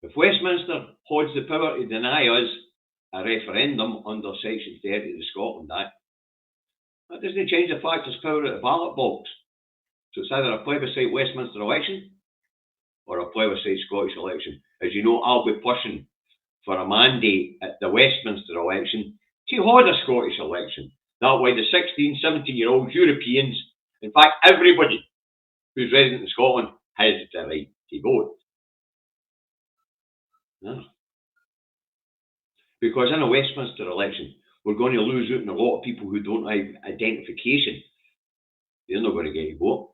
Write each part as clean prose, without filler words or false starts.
If Westminster holds the power to deny us a referendum under Section 30 of the Scotland Act, that doesn't change the fact there's power at the ballot box. So it's either a plebiscite Westminster election or a plebiscite Scottish election. As you know, I'll be pushing for a mandate at the Westminster election to hold a Scottish election. That way the 16, 17-year-old Europeans, in fact everybody who's resident in Scotland, has the right to vote. Yeah. Because in a Westminster election, we're going to lose out on a lot of people who don't have identification. They're not going to get a vote.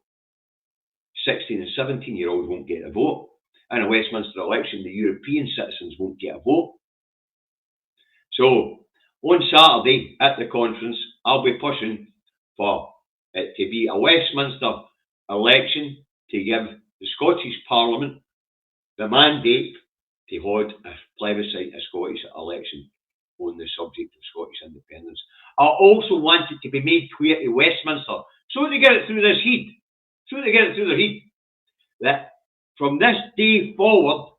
16 and 17-year-olds won't get a vote. In a Westminster election, the European citizens won't get a vote. So, on Saturday at the conference, I'll be pushing for it to be a Westminster election to give the Scottish Parliament the mandate to hold a plebiscite, a Scottish election on the subject of Scottish independence. I also want it to be made clear to Westminster, so they get it through this heat, that from this day forward,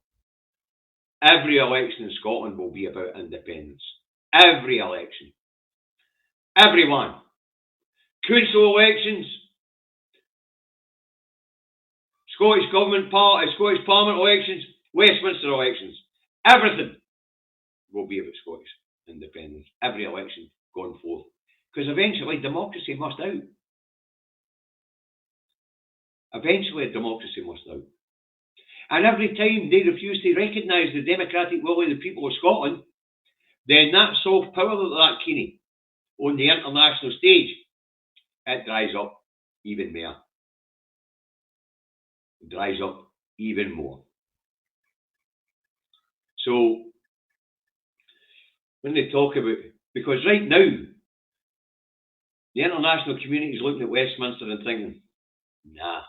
every election in Scotland will be about independence. Every election. Every one. Council elections, Scottish Government Party, Scottish Parliament elections, Westminster elections. Everything will be about Scottish independence. Every election going forth. Because eventually democracy must out. Eventually democracy must out. And every time they refuse to recognise the democratic will of the people of Scotland, then that soft power that they're keening on the international stage, it dries up even more. It dries up even more. So, when they talk about, because right now, the international community is looking at Westminster and thinking, nah,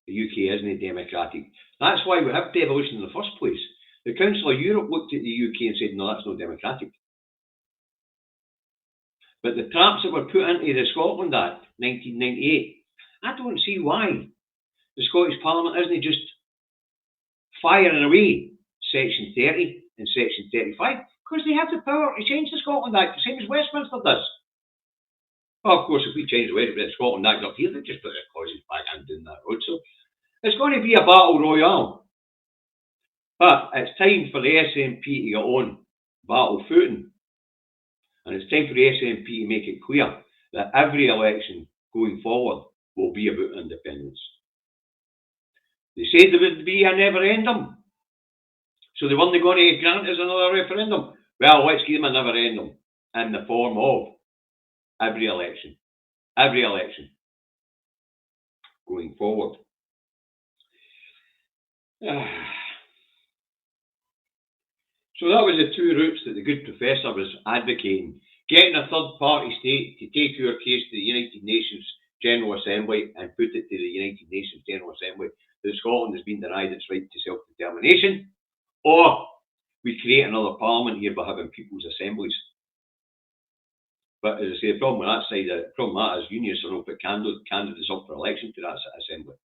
the UK isn't democratic. That's why we have devolution in the first place. The Council of Europe looked at the UK and said, no, that's not democratic. But the traps that were put into the Scotland Act, 1998, I don't see why the Scottish Parliament isn't just firing away Section 30 and Section 35, because they have the power to change the Scotland Act, the same as Westminster does. Well, of course, if we change the Scotland Act up here, they just put their clauses back and down that road. So it's going to be a battle royale. But it's time for the SNP to get on battle footing. And it's time for the SNP to make it clear that every election going forward will be about independence. They said there would be a referendum. So they weren't going to grant us another referendum. Well, let's give them a referendum in the form of every election. Every election going forward. So that was the two routes that the good professor was advocating. Getting a third-party state to take your case to the United Nations General Assembly and put it to the United Nations General Assembly that Scotland has been denied its right to self-determination, or we create another parliament here by having people's assemblies. But as I say, the problem with that side, the problem with that is unionists are not put candidates up for election to that assembly.